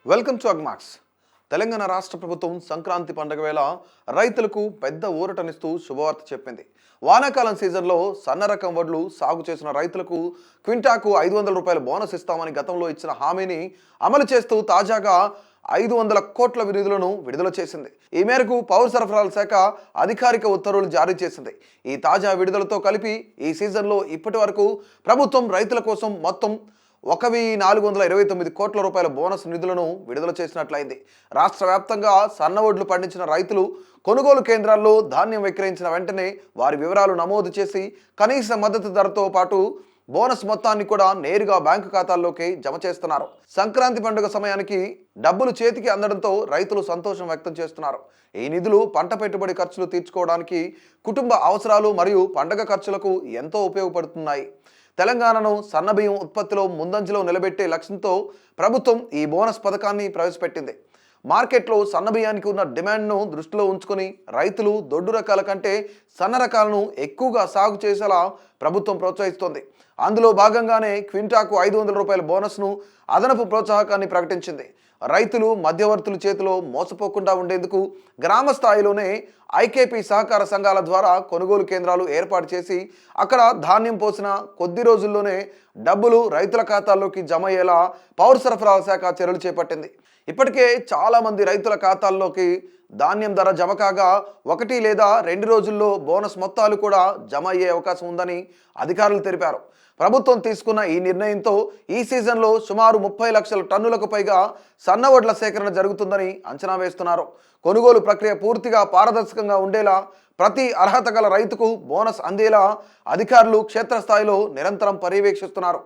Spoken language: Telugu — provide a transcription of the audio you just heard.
Welcome to Agmax. తెలంగాణ రాష్ట్ర ప్రభుత్వం సంక్రాంతి పండుగ వేళ రైతులకు పెద్ద ఊరటనిస్తూ శుభవార్త చెప్పింది. వానాకాలం సీజన్లో సన్న రకం వడ్లు సాగు చేసిన రైతులకు క్వింటాకు 500 రూపాయల బోనస్ ఇస్తామని గతంలో ఇచ్చిన హామీని అమలు చేస్తూ తాజాగా 500 కోట్ల నిధులను విడుదల చేసింది. ఈ మేరకు పౌర సరఫరాల శాఖ అధికారిక ఉత్తర్వులు జారీ చేసింది. ఈ తాజా విడుదలతో కలిపి ఈ సీజన్లో ఇప్పటి వరకు ప్రభుత్వం రైతుల కోసం మొత్తం 1,429 కోట్ల రూపాయల బోనస్ నిధులను విడుదల చేసినట్లయింది. రాష్ట్ర వ్యాప్తంగా సన్నవడ్లు పండించిన రైతులు కొనుగోలు కేంద్రాల్లో ధాన్యం విక్రయించిన వెంటనే వారి వివరాలు నమోదు చేసి కనీస మద్దతు ధరతో పాటు బోనస్ మొత్తాన్ని కూడా నేరుగా బ్యాంకు ఖాతాల్లోకి జమ చేస్తున్నారు. సంక్రాంతి పండుగ సమయానికి డబ్బులు చేతికి అందడంతో రైతులు సంతోషం వ్యక్తం చేస్తున్నారు. ఈ నిధులు పంట పెట్టుబడి ఖర్చులు తీర్చుకోవడానికి, కుటుంబ అవసరాలు మరియు పండగ ఖర్చులకు ఎంతో ఉపయోగపడుతున్నాయి. తెలంగాణను సన్నబియ్యం ఉత్పత్తిలో ముందంజలో నిలబెట్టే లక్ష్యంతో ప్రభుత్వం ఈ బోనస్ పథకాన్ని ప్రవేశపెట్టింది. మార్కెట్లో సన్నబియ్యానికి ఉన్న డిమాండ్ను దృష్టిలో ఉంచుకొని రైతులు దొడ్డు రకాల కంటే సన్న రకాలను ఎక్కువగా సాగు చేసేలా ప్రభుత్వం ప్రోత్సహిస్తోంది. అందులో భాగంగానే క్వింటాకు 500 రూపాయల బోనస్ను అదనపు ప్రోత్సాహకాన్ని ప్రకటించింది. రైతులు మధ్యవర్తుల చేతిలో మోసపోకుండా ఉండేందుకు గ్రామ స్థాయిలోనే ఐకేపీ సహకార సంఘాల ద్వారా కొనుగోలు కేంద్రాలు ఏర్పాటు చేసి అక్కడ ధాన్యం పోసిన కొద్ది రోజుల్లోనే డబ్బులు రైతుల ఖాతాల్లోకి జమ అయ్యేలా పౌర సరఫరాల శాఖ చర్యలు చేపట్టింది. ఇప్పటికే చాలామంది రైతుల ఖాతాల్లోకి ధాన్యం ధర జమ కాగా 1 లేదా 2 రోజుల్లో బోనస్ మొత్తాలు కూడా జమ అయ్యే అవకాశం ఉందని అధికారులు తెలిపారు. ప్రభుత్వం తీసుకున్న ఈ నిర్ణయంతో ఈ సీజన్లో సుమారు 30 లక్షల టన్నులకు పైగా సన్నవడ్ల సేకరణ జరుగుతుందని అంచనా వేస్తున్నారు. కొనుగోలు ప్రక్రియ పూర్తిగా పారదర్శకంగా ఉండేలా, ప్రతి అర్హత గల రైతుకు బోనస్ అందేలా అధికారులు క్షేత్రస్థాయిలో నిరంతరం పర్యవేక్షిస్తున్నారు.